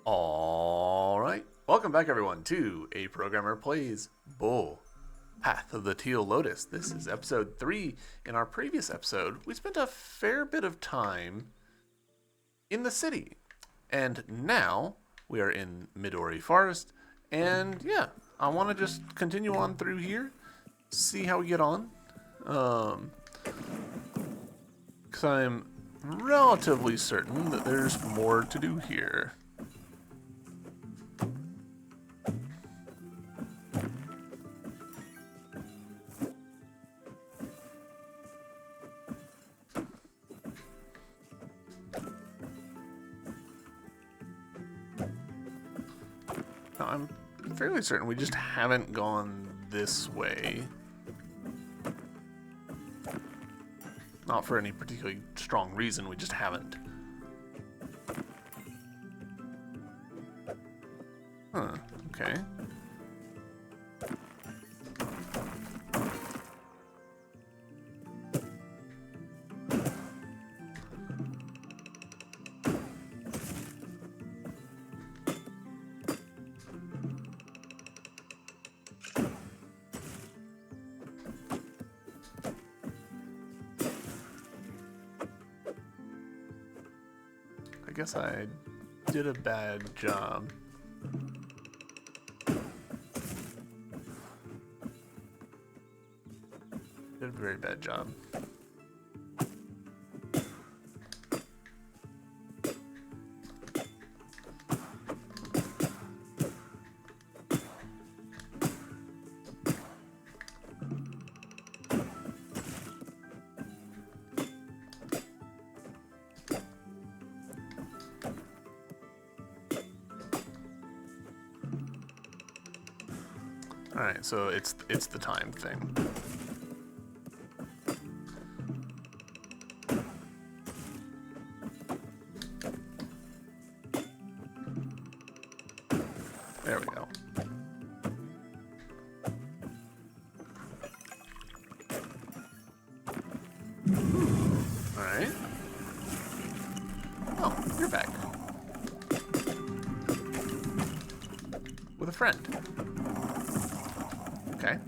All right. Welcome back, everyone, to A Programmer Plays Bull Path of the Teal Lotus. This is episode 3. In our previous episode, we spent a fair bit of time in the city. And now we are in Midori Forest. And yeah, I want to just continue on through here, see how we get on. Because I'm relatively certain that there's more to do here. I'm fairly certain we just haven't gone this way. Not for any particularly strong reason, we just haven't. Huh, okay. I guess I did a bad job. Did a very bad job. Alright, so it's the time thing. There we go. Alright. Oh, you're back. With a friend. Okay.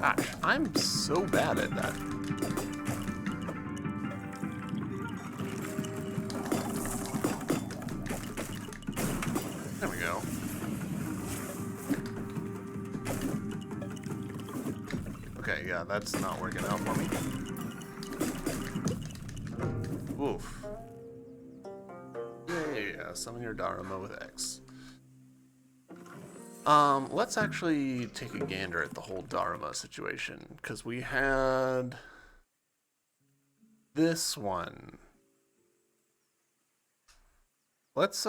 Gosh, I'm so bad at that. There we go. Okay, yeah, that's not working out for me. Oof. Yeah, summon your Dharma with X. Let's actually take a gander at the whole Dharma situation, because we had this one. Let's,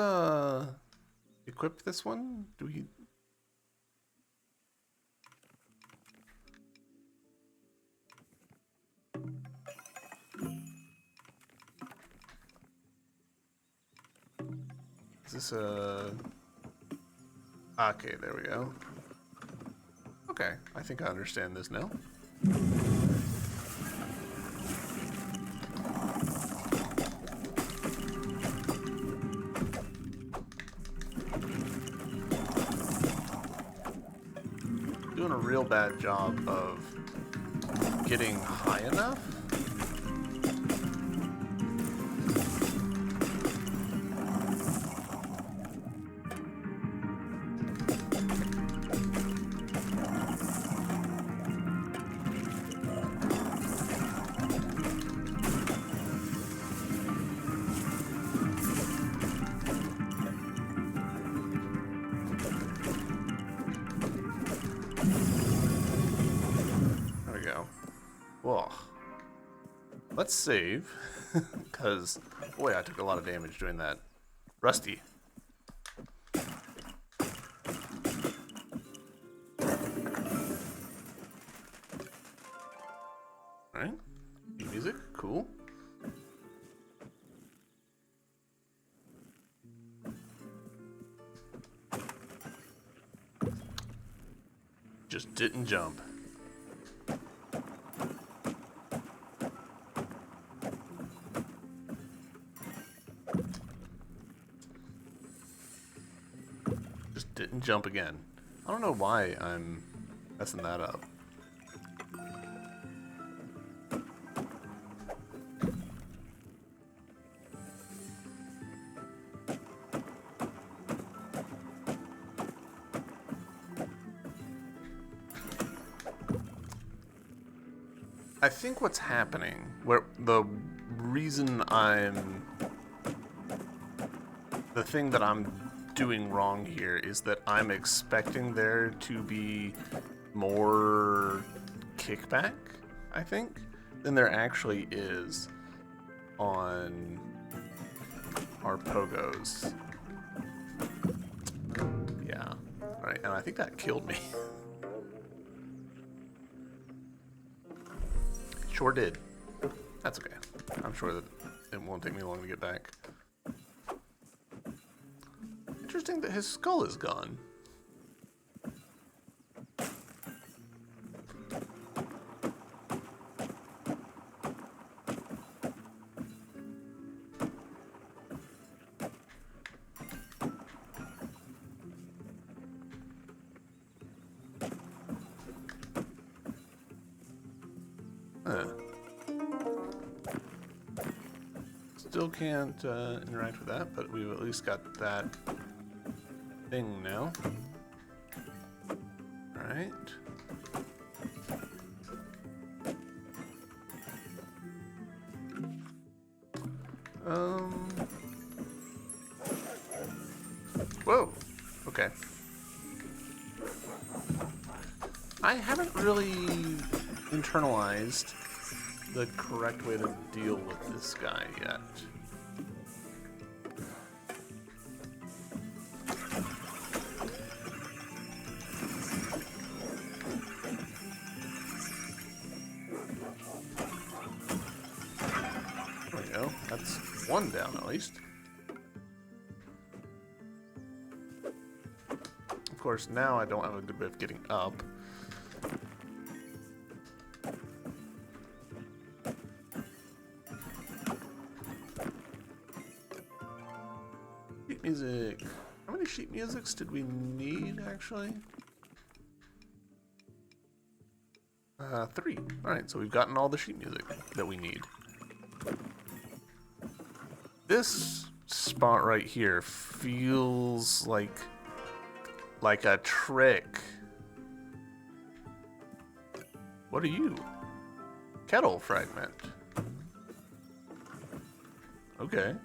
equip this one? Do we... Is this a... Okay, there we go. Okay, I think I understand this now. Doing a real bad job of getting high enough. Whoa. Let's save, because, boy, I took a lot of damage doing that. Rusty. Alright. Music, cool. Just didn't jump. Just didn't jump again. I don't know why I'm messing that up. I think what's happening, where the thing that I'm doing wrong here is that I'm expecting there to be more kickback, I think, than there actually is on our pogos. Yeah. Alright, and I think that killed me. Sure did. That's okay. I'm sure that it won't take me long to get back. Interesting that his skull is gone. Still can't interact with that, but we've at least got that thing now. Alright. Whoa. Okay. I haven't really internalized the correct way to deal with this guy yet. There we go. That's one down at least. Of course, now I don't have a good way of getting up. Sheet music. How many sheet musics did we need, actually? 3. Alright, so we've gotten all the sheet music that we need. This spot right here feels like a trick. What are you? Kettle fragment. Okay.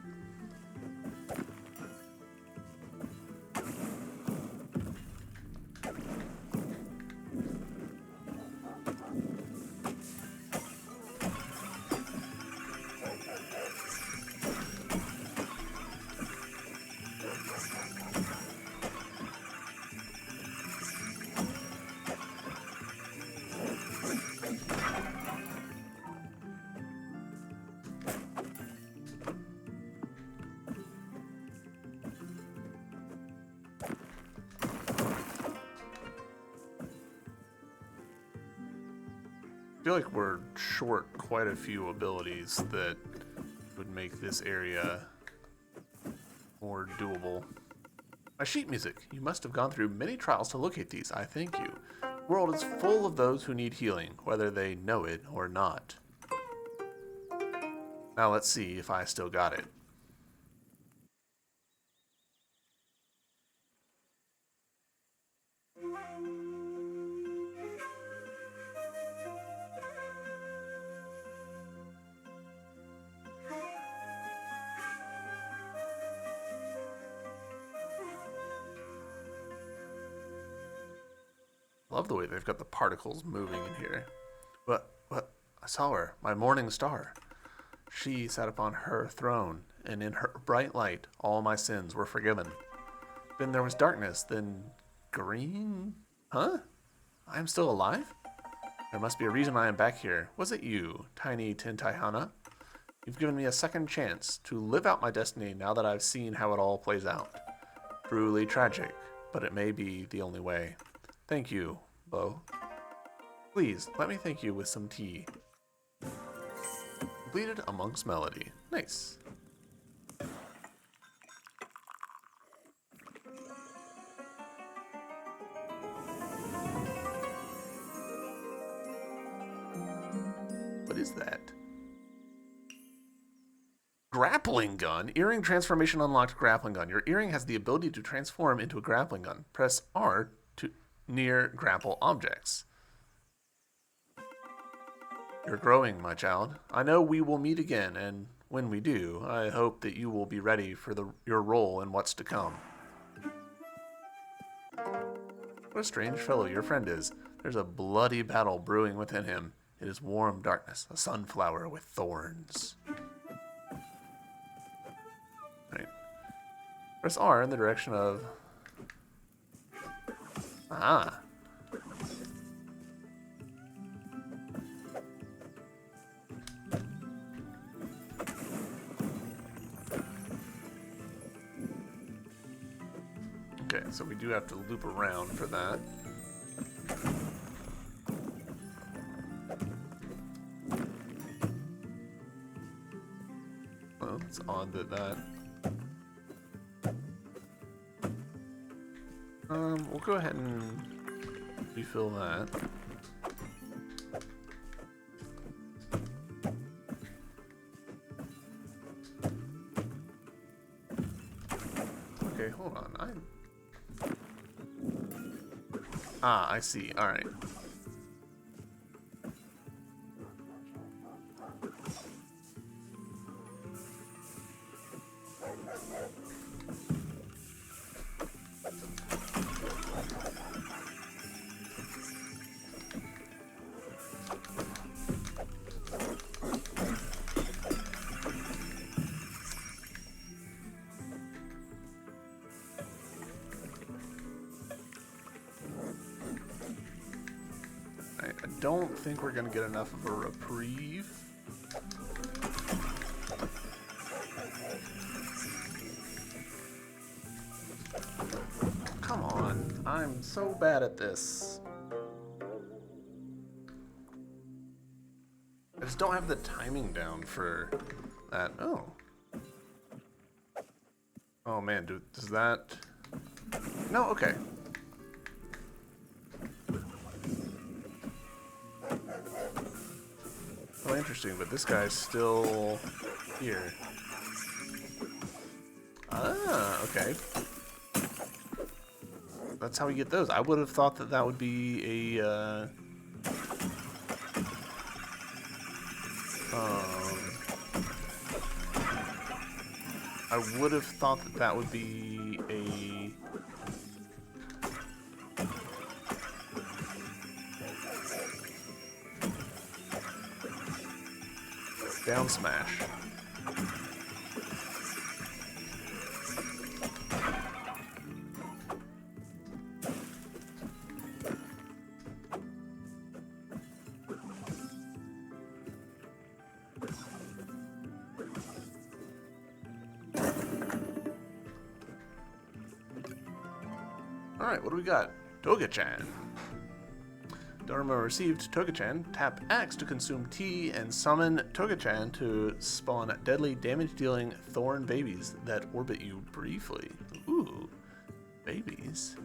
I feel like we're short quite a few abilities that would make this area more doable. My sheet music. You must have gone through many trials to locate these. I thank you. The world is full of those who need healing, whether they know it or not. Now let's see if I still got it. Love the way they've got the particles moving in here. What? I saw her, my morning star. She sat upon her throne, and in her bright light all my sins were forgiven. Then there was darkness, then green? Huh? I am still alive? There must be a reason I am back here. Was it you, Tiny Tintaihana? You've given me a second chance to live out my destiny now that I've seen how it all plays out. Truly tragic, but it may be the only way. Thank you, Bo. Please, let me thank you with some tea. Completed a monk's melody. Nice. What is that? Grappling gun. Earring transformation unlocked grappling gun. Your earring has the ability to transform into a grappling gun. Press R to near grapple objects. You're growing, my child. I know we will meet again, and when we do, I hope that you will be ready for your role in what's to come. What a strange fellow your friend is. There's a bloody battle brewing within him. It is warm darkness, a sunflower with thorns. Right. Press R in the direction of... Ah. Okay, so we do have to loop around for that. Well, it's odd that we'll go ahead and refill that. Okay, hold on. I see. All right. I don't think we're going to get enough of a reprieve. Come on, I'm so bad at this. I just don't have the timing down for that. Oh. Oh man, does that... No, okay. Oh, interesting, but this guy's still here. Ah, okay. That's how we get those. I would have thought that that would be a, I would have thought that that would be a... down smash. Alright, what do we got? Toga-chan. Dharma received Toga-chan. Tap X to consume tea and summon Toga-chan to spawn deadly damage-dealing thorn babies that orbit you briefly. Ooh, babies.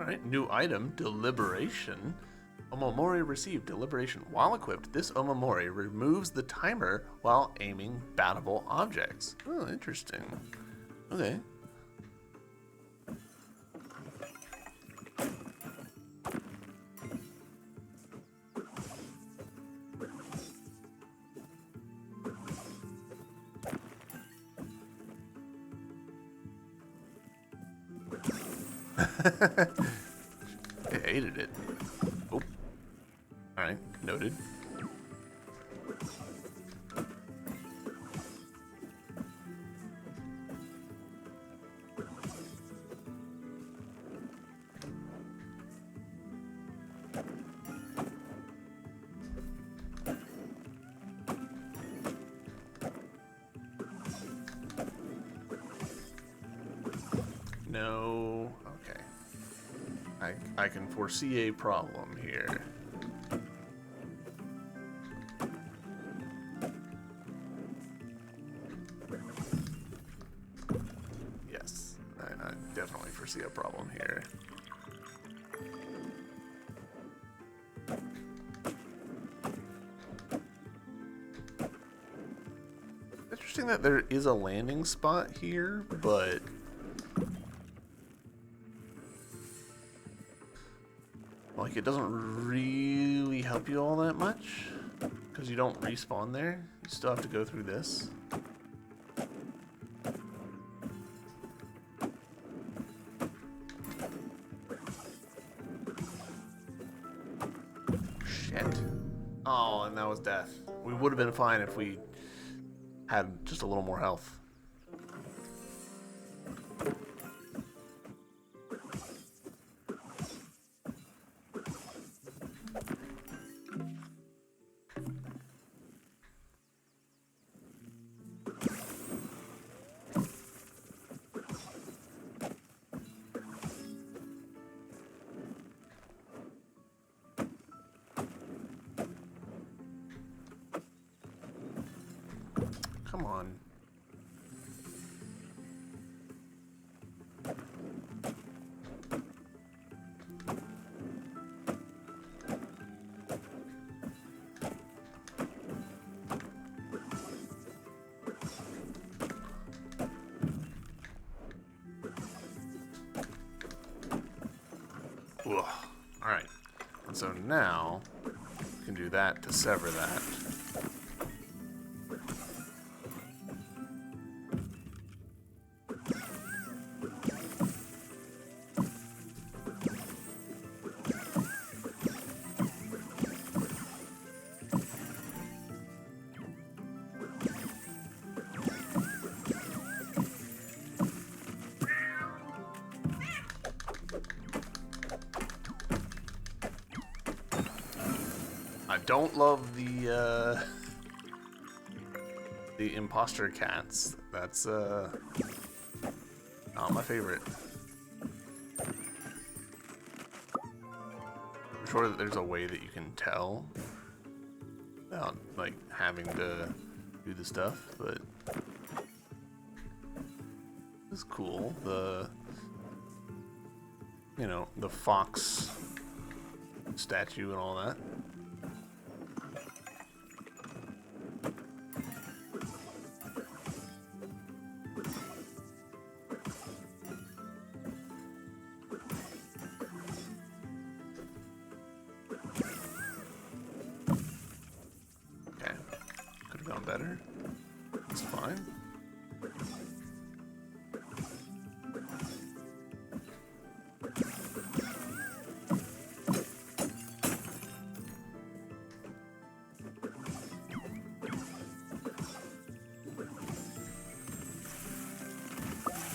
Alright, new item, Deliberation. Omamori received Deliberation. While equipped, this Omamori removes the timer while aiming battable objects. Oh, interesting. Okay. I hated it. Oh. Alright, noted. No. Okay. I can foresee a problem here. Yes, I definitely foresee a problem here. Interesting that there is a landing spot here, but like it doesn't really help you all that much because you don't respawn there. You still have to go through this. Shit. Oh, and that was death. We would have been fine if we had just a little more health. Come on. Ugh. Alright. And so now we can do that to sever that. I don't love the imposter cats. That's not my favorite. I'm sure that there's a way that you can tell without like having to do the stuff, but it's cool. The fox statue and all that. Okay, could have gone better. It's fine.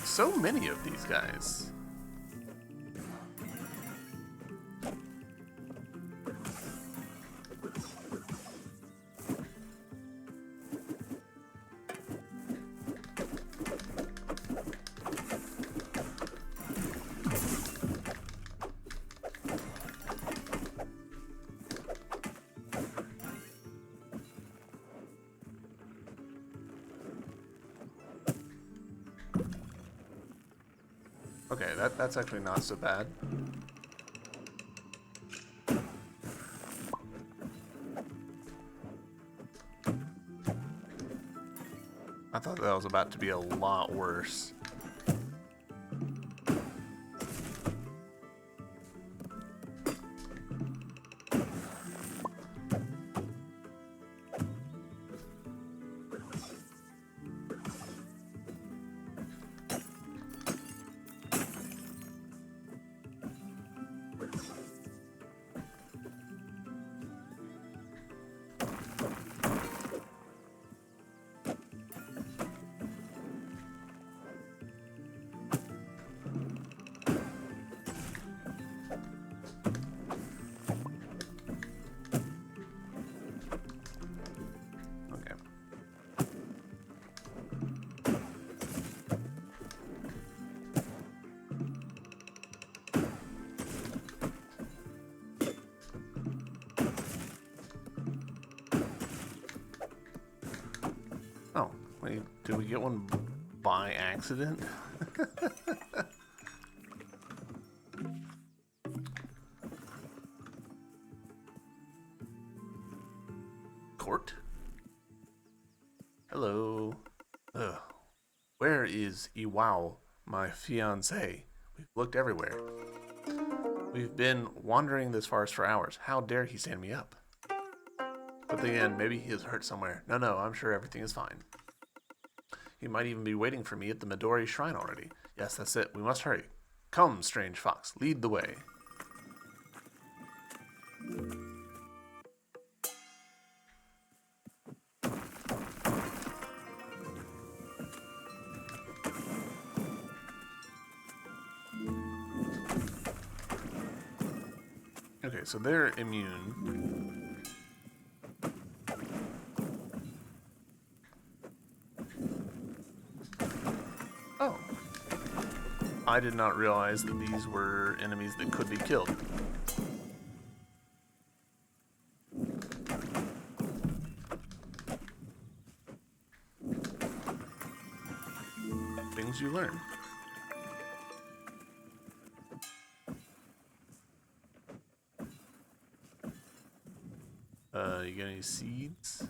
So many of these guys. Okay, that's actually not so bad. I thought that was about to be a lot worse. Oh, wait, did we get one by accident? Court? Hello. Ugh. Where is Iwao, my fiancé? We've looked everywhere. We've been wandering this forest for hours. How dare he stand me up? But then again, maybe he is hurt somewhere. No, I'm sure everything is fine. He might even be waiting for me at the Midori Shrine already. Yes, that's it. We must hurry. Come, strange fox, lead the way. Okay, so they're immune. Oh. I did not realize that these were enemies that could be killed. Things you learn. You got any seeds?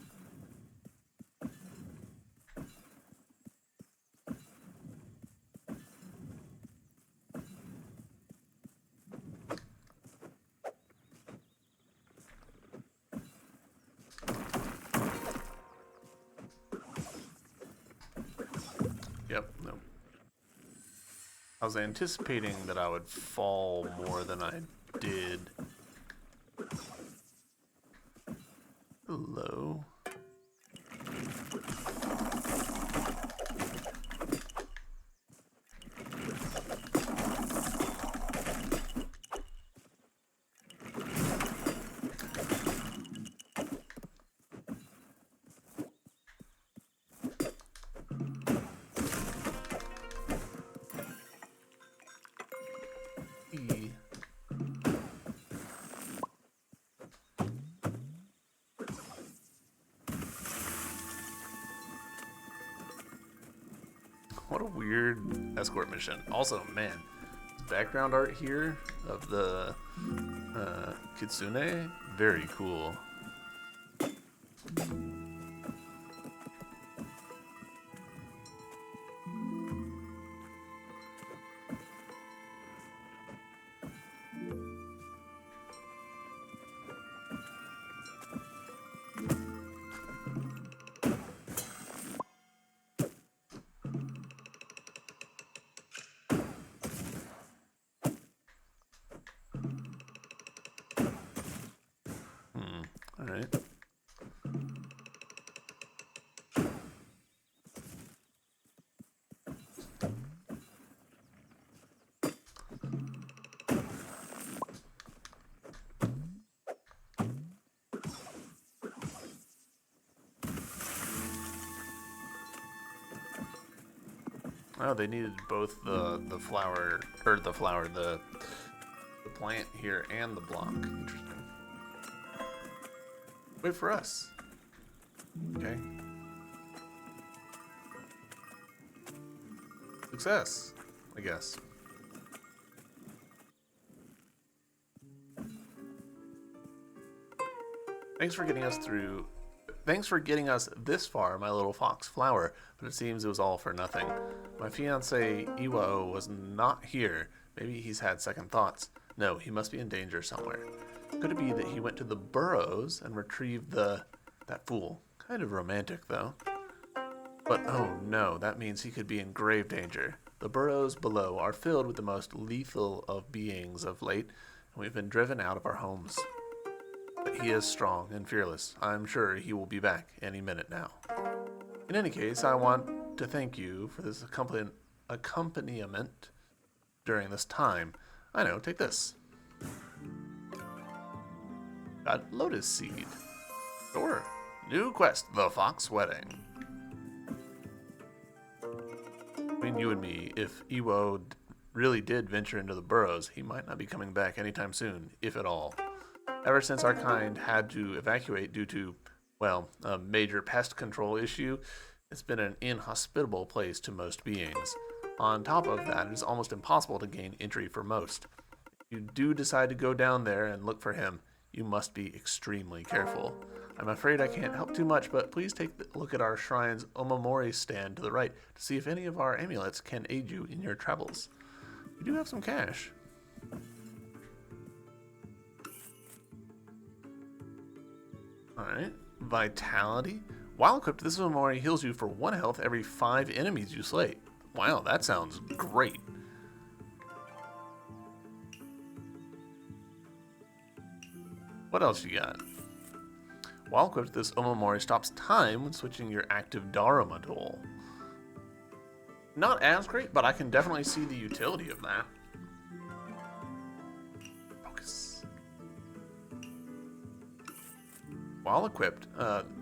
Yep, nope. I was anticipating that I would fall more than I did. Hello. What a weird escort mission. Also, man, background art here of the Kitsune, very cool. All right. Oh, they needed both the flower or the plant here and the block. Interesting. Wait for us. Okay. Success, I guess. Thanks for getting us through Thanks for getting us this far, my little fox flower, but it seems it was all for nothing. My fiancé Iwao was not here. Maybe he's had second thoughts. No, he must be in danger somewhere. Could it be that he went to the burrows and retrieved that fool? Kind of romantic, though. But oh no, that means he could be in grave danger. The burrows below are filled with the most lethal of beings of late, and we've been driven out of our homes. But he is strong and fearless. I'm sure he will be back any minute now. In any case, I want to thank you for this accompaniment during this time. I know, take this. Got lotus seed. Sure. New quest, the Fox Wedding. Between you and me, if Iwo really did venture into the burrows, he might not be coming back anytime soon, if at all. Ever since our kind had to evacuate due to, well, a major pest control issue, it's been an inhospitable place to most beings. On top of that, it is almost impossible to gain entry for most. If you do decide to go down there and look for him, you must be extremely careful. I'm afraid I can't help too much, but please take a look at our shrine's Omamori stand to the right to see if any of our amulets can aid you in your travels. We do have some cash. Alright, Vitality. While equipped, this Omamori heals you for 1 health every 5 enemies you slay. Wow, that sounds great. What else you got? While equipped, this Omamori stops time when switching your active Dharma tool. Not as great, but I can definitely see the utility of that. Focus. While equipped,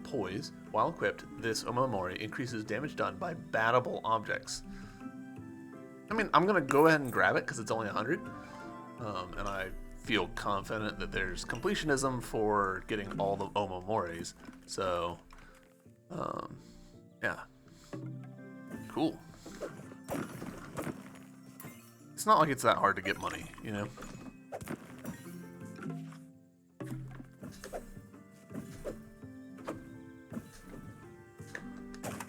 poise. While equipped, this Omamori increases damage done by battable objects. I mean, I'm gonna go ahead and grab it because it's only 100, and I feel confident that there's completionism for getting all the Omamoris. So, yeah, cool. It's not like it's that hard to get money, you know.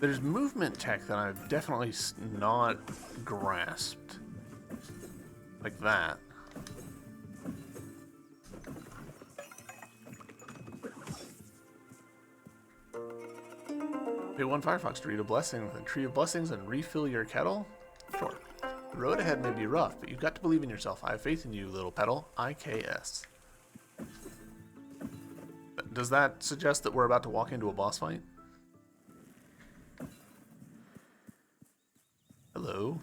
There's movement tech that I've definitely not grasped. Like that. Pay 1 Firefox to read a blessing with a tree of blessings and refill your kettle? Sure. The road ahead may be rough, but you've got to believe in yourself. I have faith in you, little petal. IKS. Does that suggest that we're about to walk into a boss fight? Hello.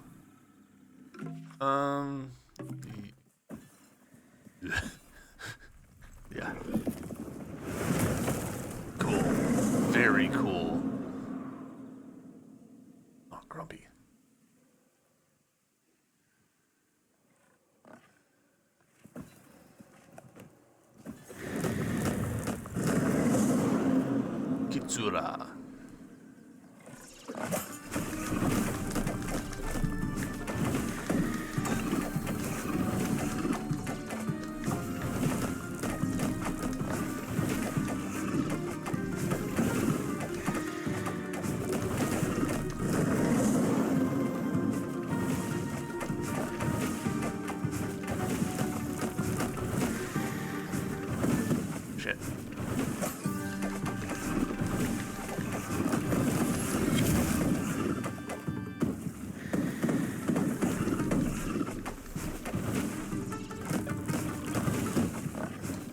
Yeah. Cool. Very cool. Oh, grumpy. Kitsura. Shit.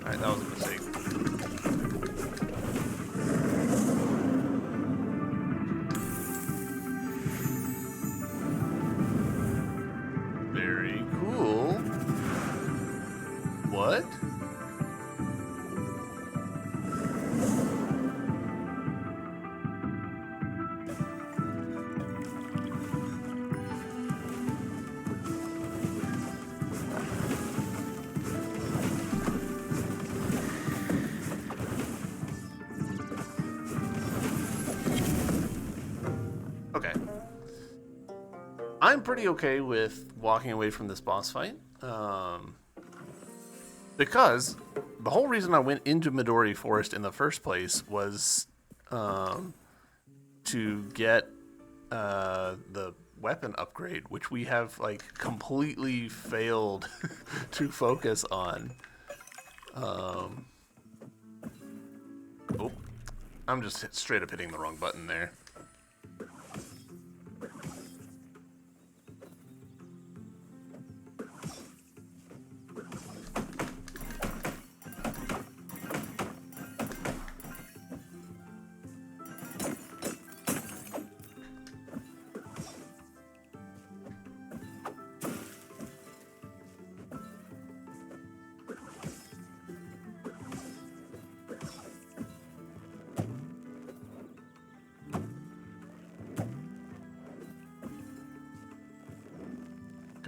Alright, that was a mistake. Very cool. What? Okay. I'm pretty okay with walking away from this boss fight. Because the whole reason I went into Midori Forest in the first place was to get the weapon upgrade, which we have like completely failed to focus on. Oh, I'm just straight up hitting the wrong button there.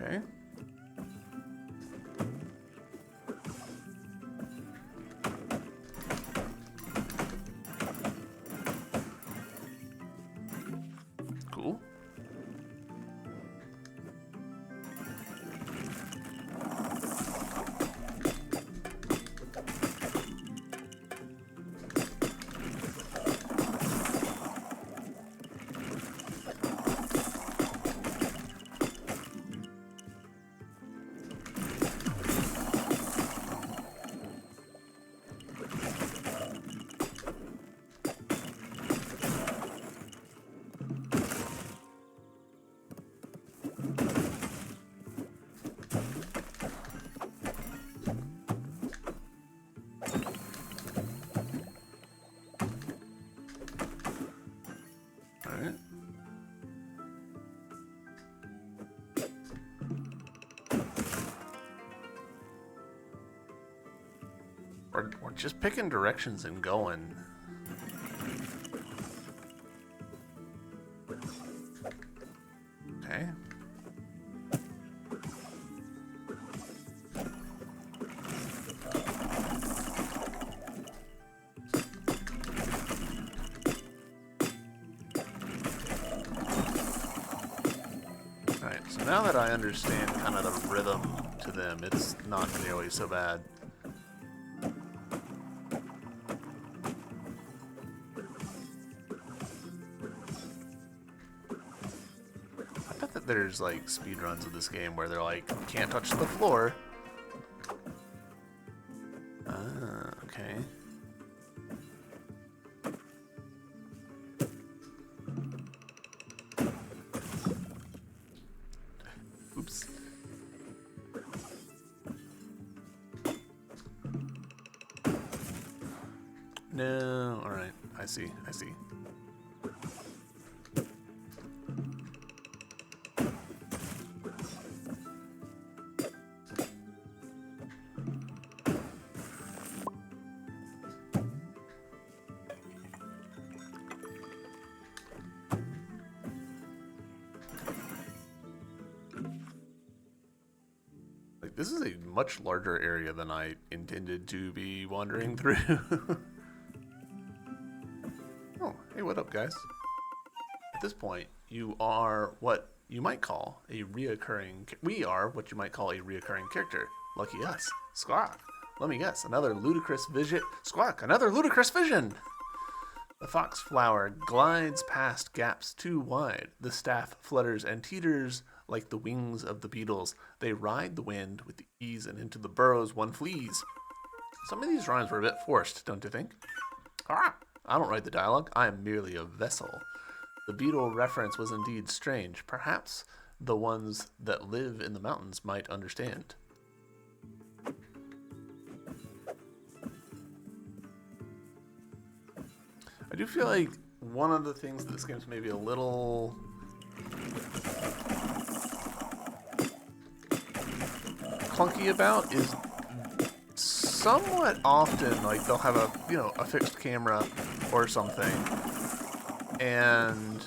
Okay. Cool. Alright. We're just picking directions and going. Okay. Alright, so now that I understand kind of the rhythm to them, it's not nearly so bad. I bet that there's like speedruns of this game where they're like, can't touch the floor. Ah, okay. Oops. No, alright. I see. Like, this is a much larger area than I intended to be wandering through. Oh, hey, what up, guys? At this point, you are what you might call a reoccurring... We are what you might call a reoccurring character. Lucky us. Squawk. Let me guess, another ludicrous vision. Squawk, another ludicrous vision! The foxflower glides past gaps too wide. The staff flutters and teeters like the wings of the beetles. They ride the wind with ease, and into the burrows one flees. Some of these rhymes were a bit forced, don't you think? Ah! I don't write the dialogue. I am merely a vessel. The beetle reference was indeed strange. Perhaps the ones that live in the mountains might understand. I do feel like one of the things that this game's maybe a little clunky about is somewhat often, like, they'll have a fixed camera or something, and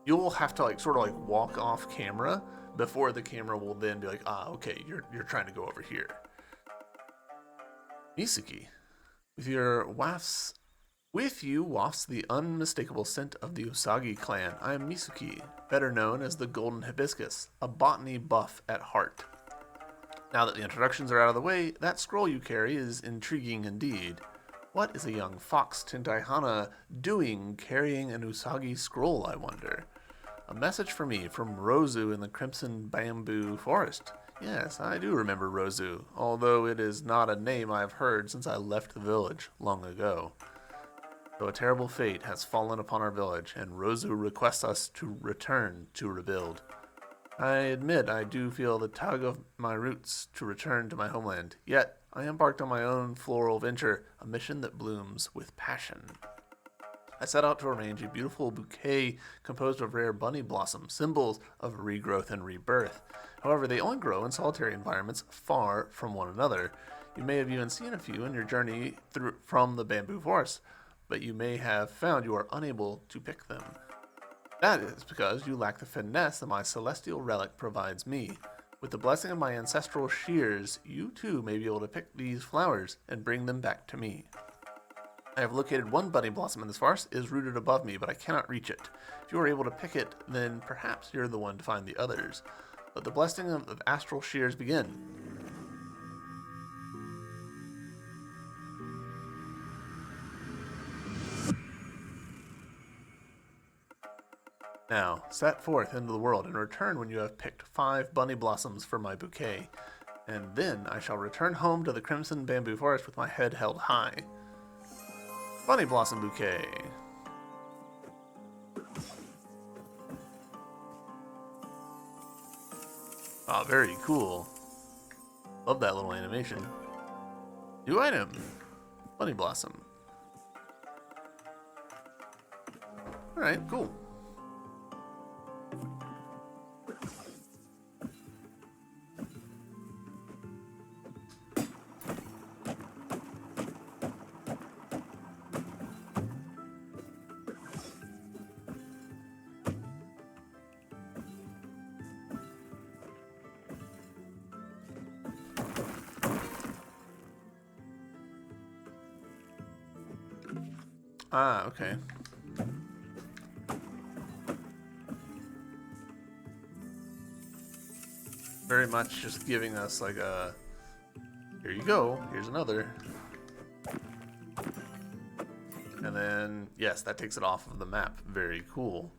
you'll have to sort of walk off camera before the camera will then be like, okay, you're trying to go over here. Misuki, with you wafts the unmistakable scent of the Usagi clan. I am Misuki, better known as the Golden Hibiscus, a botany buff at heart. Now that the introductions are out of the way, that scroll you carry is intriguing indeed. What is a young fox Tintihana doing carrying an Usagi scroll, I wonder? A message for me from Rozu in the Crimson Bamboo Forest. Yes, I do remember Rozu, although it is not a name I have heard since I left the village long ago. So a terrible fate has fallen upon our village, and Rozu requests us to return to rebuild. I admit I do feel the tug of my roots to return to my homeland, yet I embarked on my own floral venture, a mission that blooms with passion. I set out to arrange a beautiful bouquet composed of rare bunny blossoms, symbols of regrowth and rebirth. However, they only grow in solitary environments far from one another. You may have even seen a few in your journey from the bamboo forest, but you may have found you are unable to pick them. That is because you lack the finesse that my celestial relic provides me. With the blessing of my ancestral shears, you too may be able to pick these flowers and bring them back to me. I have located one bunny blossom in this forest. It is rooted above me, but I cannot reach it. If you are able to pick it, then perhaps you're the one to find the others. Let the blessing of astral shears begin. Now, set forth into the world and return when you have picked 5 bunny blossoms for my bouquet, and then I shall return home to the Crimson Bamboo Forest with my head held high. Bunny blossom bouquet. Ah, very cool. Love that little animation. New item. Bunny blossom. Alright, cool. Ah, okay. Very much just giving us like a, here you go, here's another. And then, yes, that takes it off of the map. Very cool.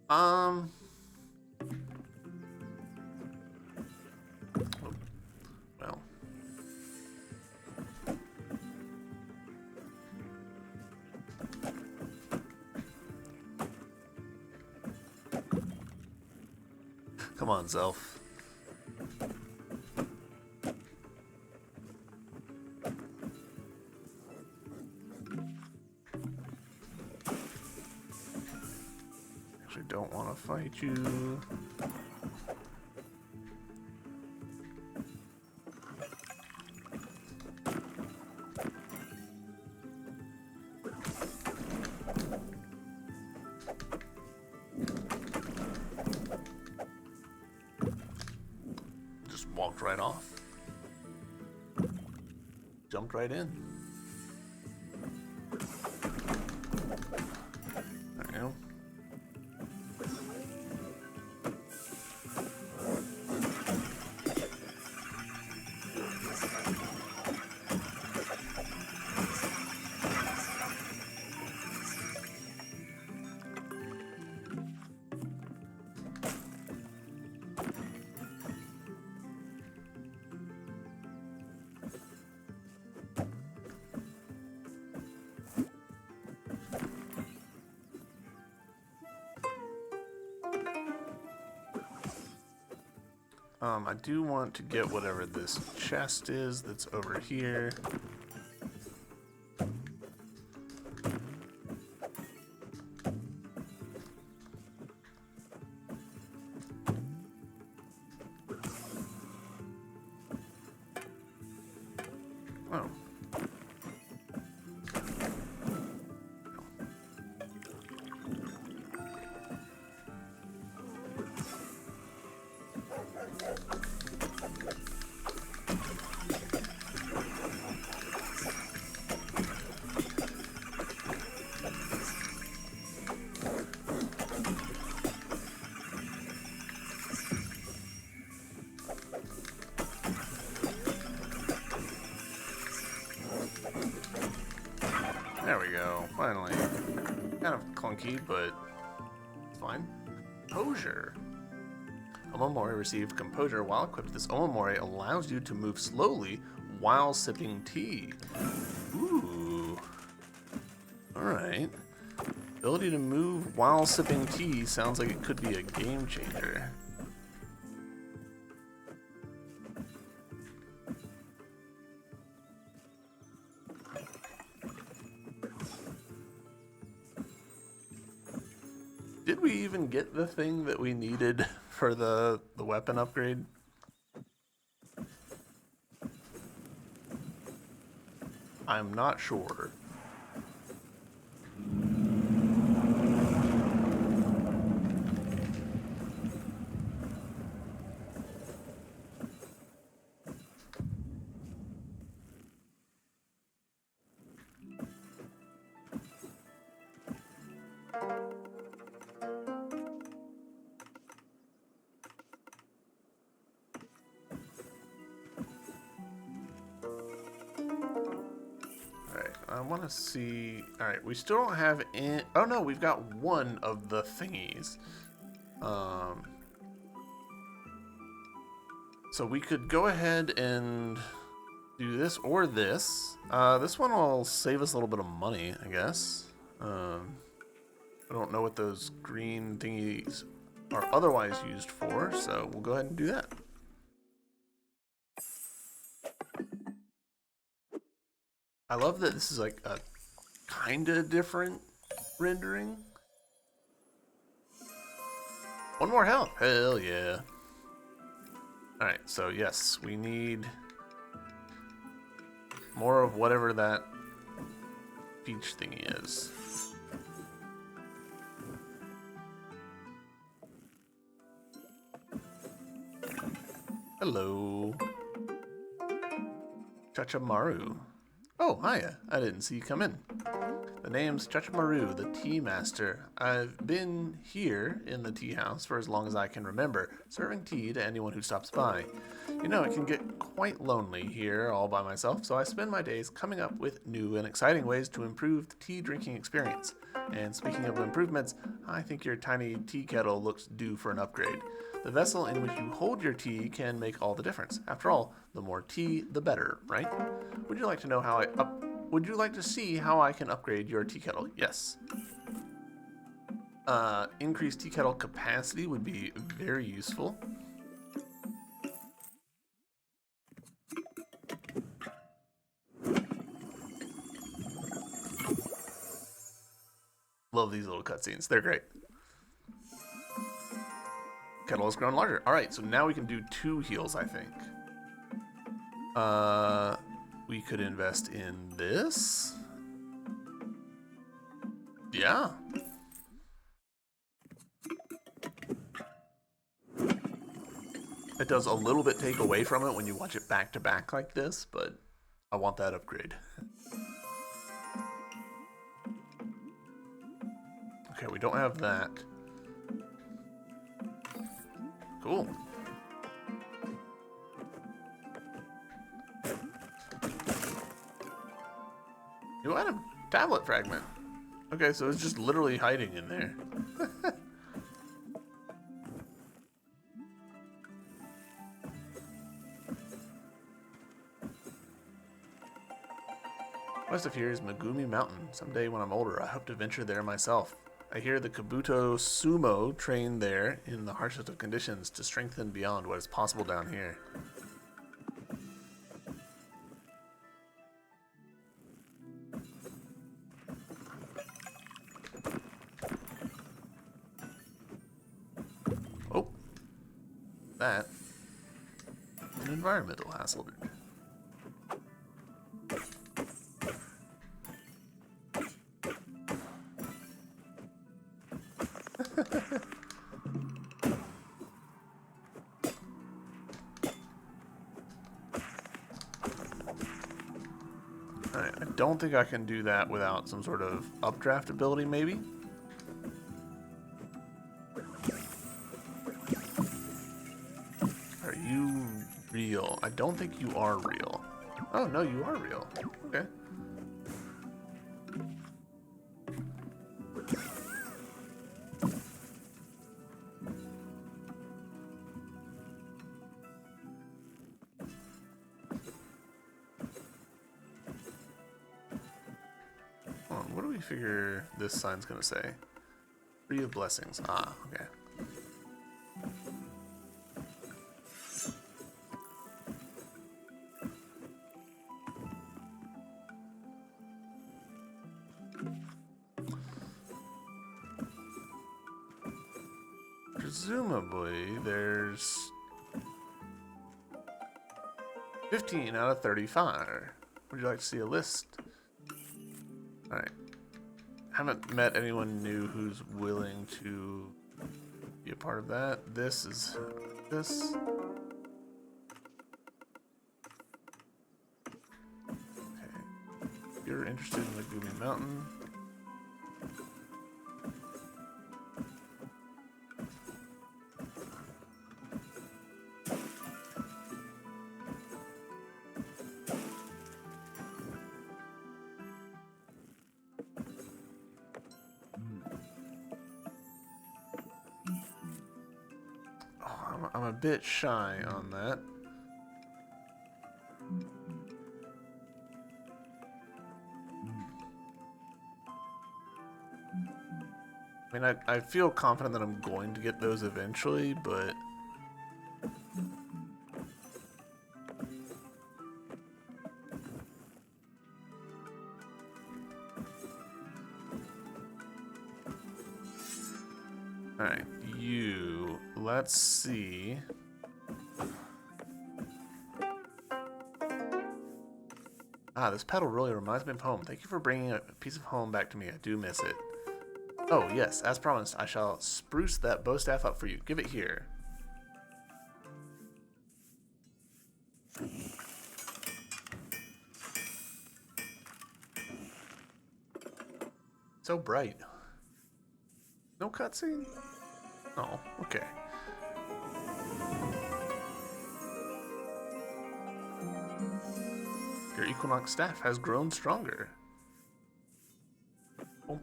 Well. Come on, Zelf. Actually, don't want to fight you. Walked right off. Jumped right in. There you go. I do want to get whatever this chest is that's over here. Oh. finally. Kind of clunky, but it's fine. Composure. Omamori received composure while equipped. This Omamori allows you to move slowly while sipping tea. Ooh. Alright. Ability to move while sipping tea sounds like it could be a game changer. Did we even get the thing that we needed for the weapon upgrade? I'm not sure. I want to see. All right, we still don't have any. Oh no, we've got one of the thingies. So we could go ahead and do this or this. This one will save us a little bit of money, I guess. I don't know what those green thingies are otherwise used for, so we'll go ahead and do that. I love that this is like a kind of different rendering. One more health. Hell yeah. Alright, so yes, we need more of whatever that peach thingy is. Hello. Chachamaru. Oh, hiya. I didn't see you come in. The name's Chachamaru, the tea master. I've been here in the tea house for as long as I can remember, serving tea to anyone who stops by. You know, it can get quite lonely here all by myself, so I spend my days coming up with new and exciting ways to improve the tea drinking experience. And speaking of improvements, I think your tiny tea kettle looks due for an upgrade. The vessel in which you hold your tea can make all the difference. After all, the more tea, the better, right? Would you like to know how Would you like to see how I can upgrade your tea kettle? Yes. Increased tea kettle capacity would be very useful. Love these little cutscenes. They're great. Kettle has grown larger. All right, so now we can do 2 heals, I think. We could invest in this. Yeah. It does a little bit take away from it when you watch it back to back like this, but I want that upgrade. Okay, we don't have that. Cool. New item, tablet fragment. Okay, so it's just literally hiding in there. West of here is Megumi Mountain. Someday when I'm older, I hope to venture there myself. I hear the Kabuto Sumo train there in the harshest of conditions to strengthen beyond what is possible down here. Oh, that an environmental hazard. Alright, I don't think I can do that without some sort of updraft ability, maybe? Are you real? I don't think you are real. Oh, no, you are real. Okay. figure this sign's gonna say? Tree of Blessings. Ah, okay. Presumably, there's 15 out of 35. Would you like to see a list? Alright. Haven't met anyone new who's willing to be a part of that. This is this. Okay. If you're interested in the Goomy Mountain. I'm a bit shy on that. I mean, I feel confident that I'm going to get those eventually, but... Alright, you... Let's see... Ah, this pedal really reminds me of home. Thank you for bringing a piece of home back to me. I do miss it. Oh, yes, as promised, I shall spruce that bow staff up for you. Give it here. So bright. No cutscene? Oh, okay. Your Equinox staff has grown stronger. Oh.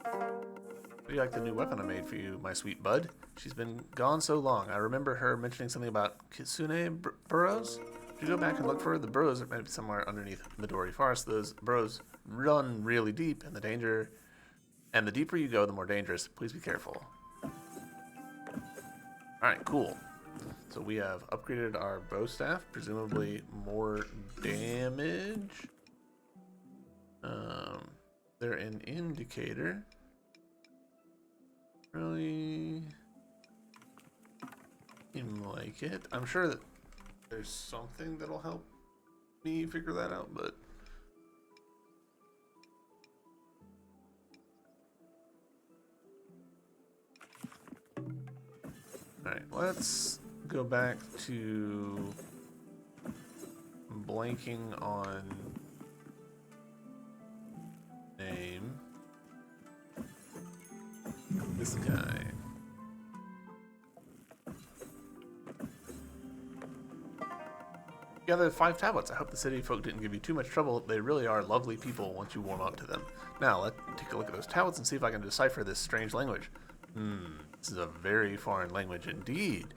Do you like the new weapon I made for you, my sweet bud? She's been gone so long. I remember her mentioning something about Kitsune burrows. If you go back and look for her, the burrows are maybe somewhere underneath Midori Forest. Those burrows run really deep, and the deeper you go, the more dangerous. Please be careful. Alright, cool. So we have upgraded our bow staff, presumably more damage. They're an indicator. Really seem like it. I'm sure that there's something that'll help me figure that out, but alright, let's go back to blanking on name. This guy. Gather 5 tablets. I hope the city folk didn't give you too much trouble. They really are lovely people once you warm up to them. Now, let's take a look at those tablets and see if I can decipher this strange language. This is a very foreign language indeed.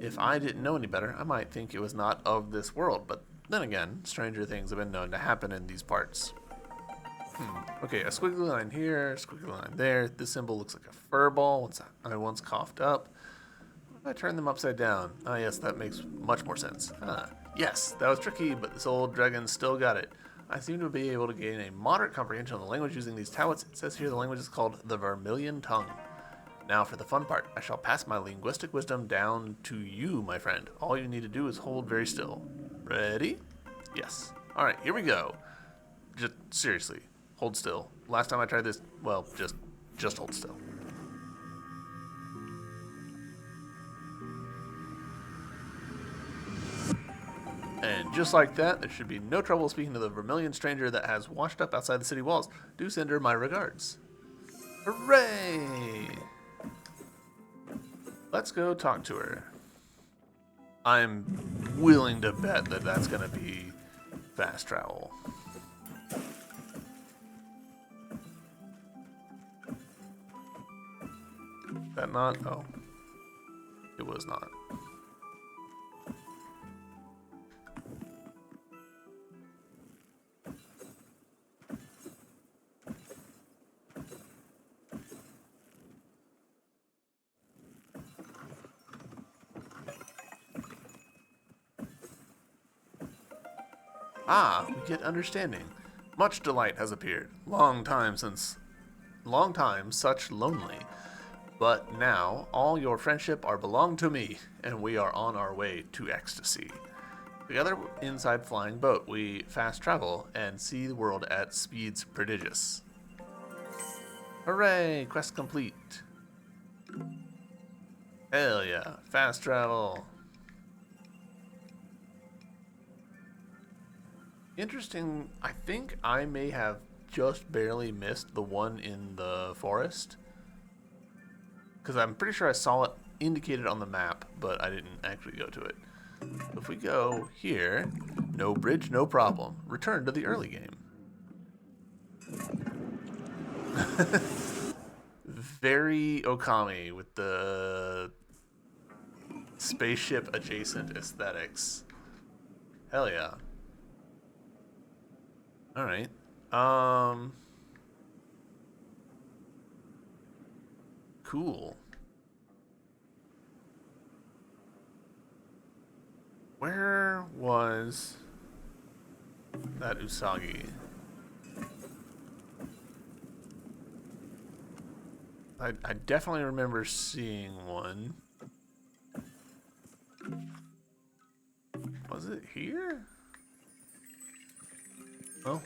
If I didn't know any better, I might think it was not of this world, but then again, stranger things have been known to happen in these parts. Okay, a squiggly line here, a squiggly line there. This symbol looks like a fur ball I once coughed up. What if I turn them upside down? Ah, yes, that makes much more sense. Yes, that was tricky, but this old dragon still got it. I seem to be able to gain a moderate comprehension of the language using these tablets. It says here the language is called the Vermilion Tongue. Now for the fun part. I shall pass my linguistic wisdom down to you, my friend. All you need to do is hold very still. Ready? Yes. Alright, here we go. Just seriously, hold still. Last time I tried this, well, just hold still. And just like that, there should be no trouble speaking to the Vermilion stranger that has washed up outside the city walls. Do send her my regards. Hooray! Let's go talk to her. I'm willing to bet that that's going to be fast travel. That not? Oh. It was not. Ah, we get understanding. Much delight has appeared. Long time such lonely. But now all your friendship are belong to me, and we are on our way to ecstasy. Together inside flying boat, we fast travel and see the world at speeds prodigious. Hooray! Quest complete. Hell yeah! Fast travel. Interesting. I think I may have just barely missed the one in the forest, because I'm pretty sure I saw it indicated on the map, but I didn't actually go to it. If we go here, no bridge, no problem. Return to the early game. Very Okami with the spaceship adjacent aesthetics. Hell yeah. Alright. Cool. Where was that Usagi? I definitely remember seeing one. Was it here? Well,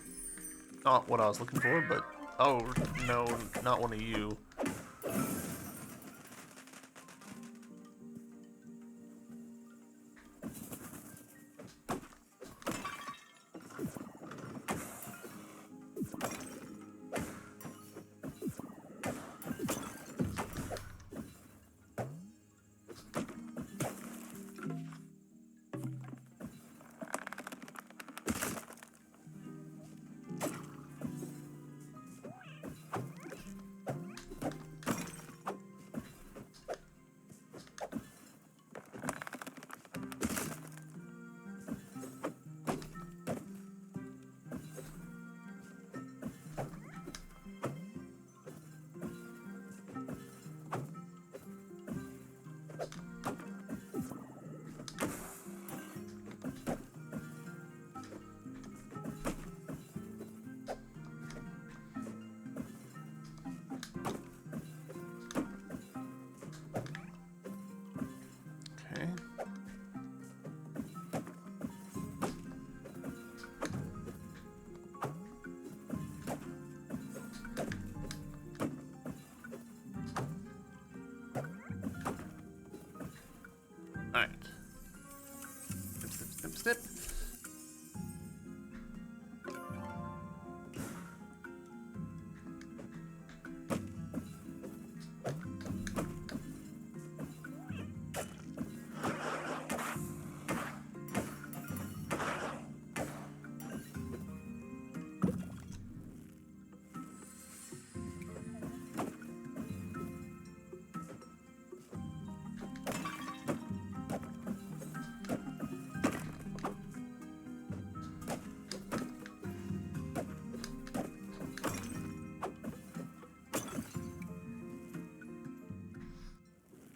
not what I was looking for, but... Oh, no, not one of you. Okay. Alright. Snip, snip, snip, snip.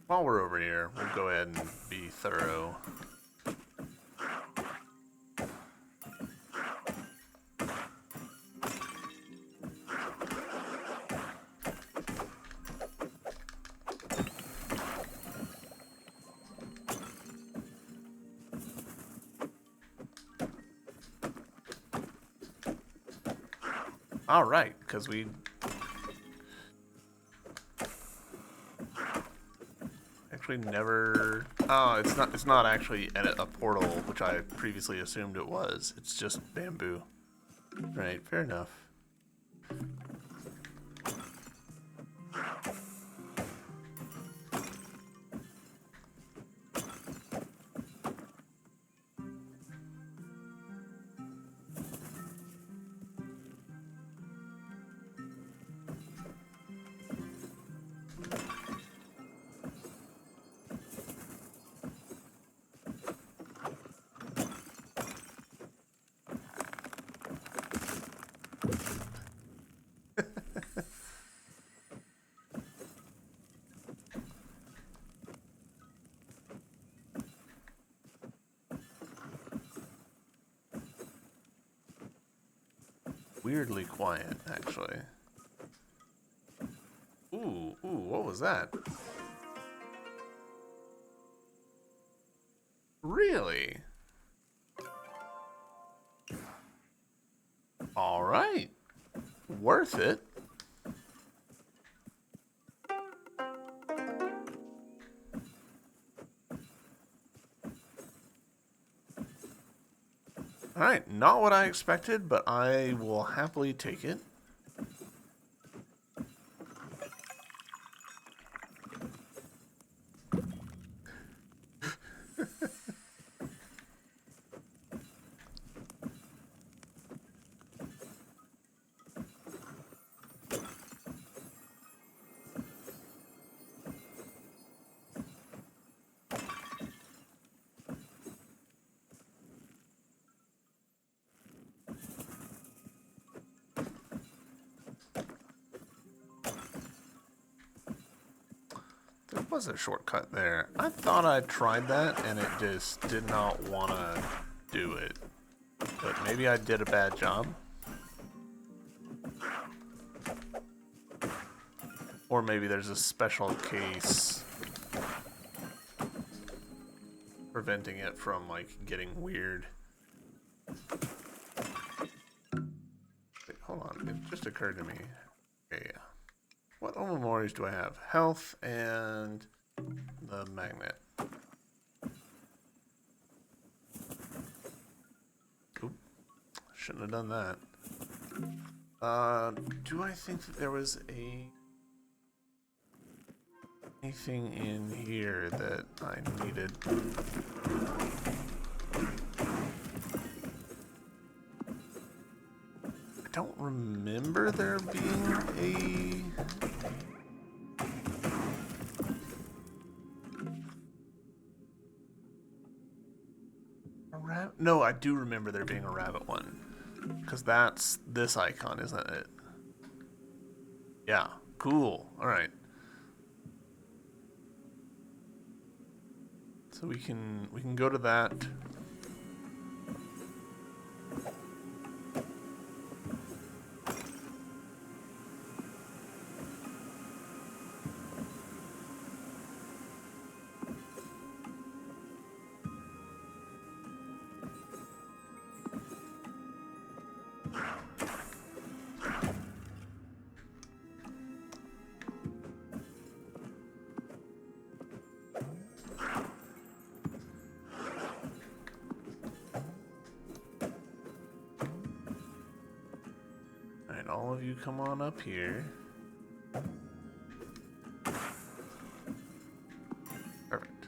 While we're over here, we'll go ahead and be thorough. All right, because we actually never. Oh, it's not actually a portal, which I previously assumed it was. It's just bamboo. Right, fair enough. weirdly quiet, actually. Ooh, what was that? Really? Alright. Worth it. Alright, not what I expected, but I will happily take it. There was a shortcut there. I thought I tried that and it just did not want to do it. But maybe I did a bad job. Or maybe there's a special case preventing it from, like, getting weird. Wait, hold on. It just occurred to me. Okay, yeah. What other memories do I have? Health and the magnet. Oop. Shouldn't have done that. Do I think that there was anything in here that I needed? I don't remember there being a rabbit. No, I do remember there being a rabbit one. Because that's this icon, isn't it? Yeah, cool. Alright. So we can go to that. All of you come on up here. Perfect.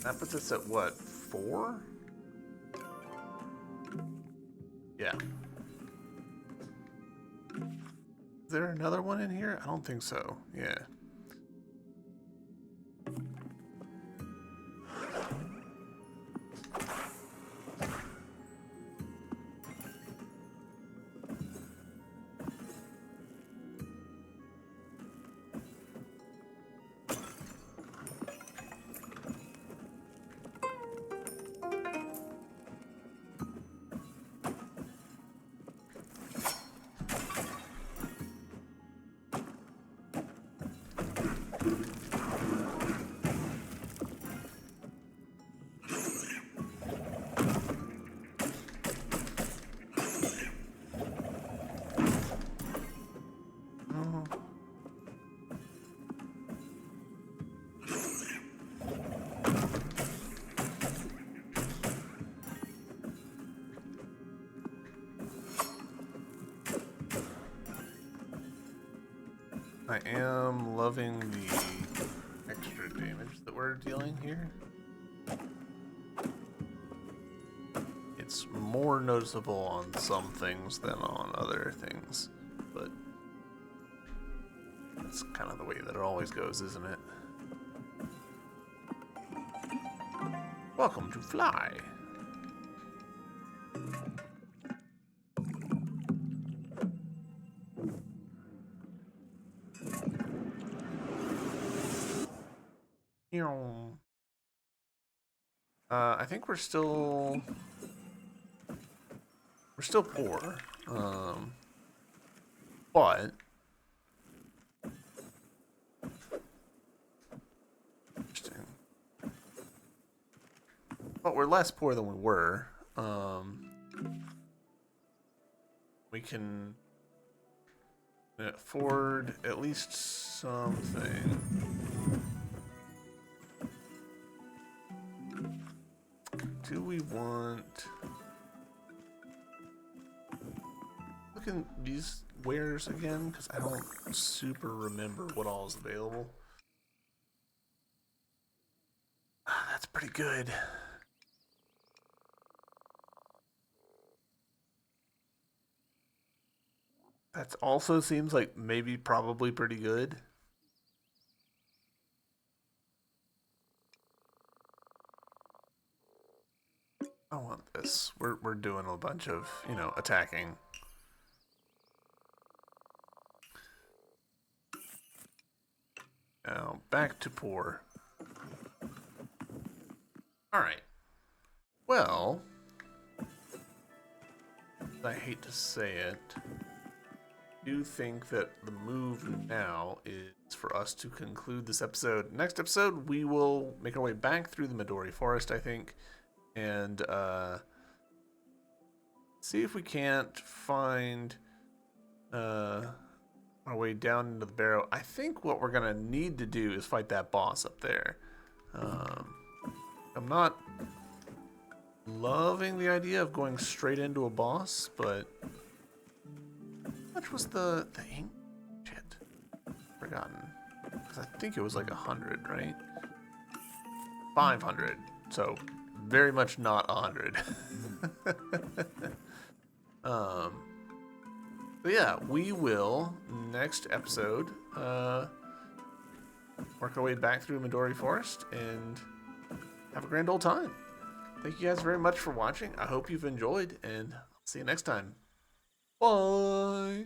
That puts us at what, 4? Yeah. Is there another one in here? I don't think so. Yeah. I am loving the extra damage that we're dealing here. It's more noticeable on some things than on other things, but that's kind of the way that it always goes, isn't it? Welcome to Fly. I think we're still poor. But interesting. But we're less poor than we were. We can afford at least something. Do we want... Look at these wares again, because I don't super remember what all is available. That's pretty good. That also seems like maybe probably pretty good. I want this. We're doing a bunch of, you know, attacking. Now back to poor. All right. Well, I hate to say it, I do think that the move now is for us to conclude this episode. Next episode, we will make our way back through the Midori Forest, I think, and see if we can't find our way down into the barrow. I think what we're gonna need to do is fight that boss up there. I'm not loving the idea of going straight into a boss, but how much was the ink? Shit, forgotten. Because I think it was like 100, right? 500. So very much not 100. But yeah, we will next episode work our way back through Midori Forest and have a grand old time. Thank you guys very much for watching. I hope you've enjoyed, and I'll see you next time. Bye!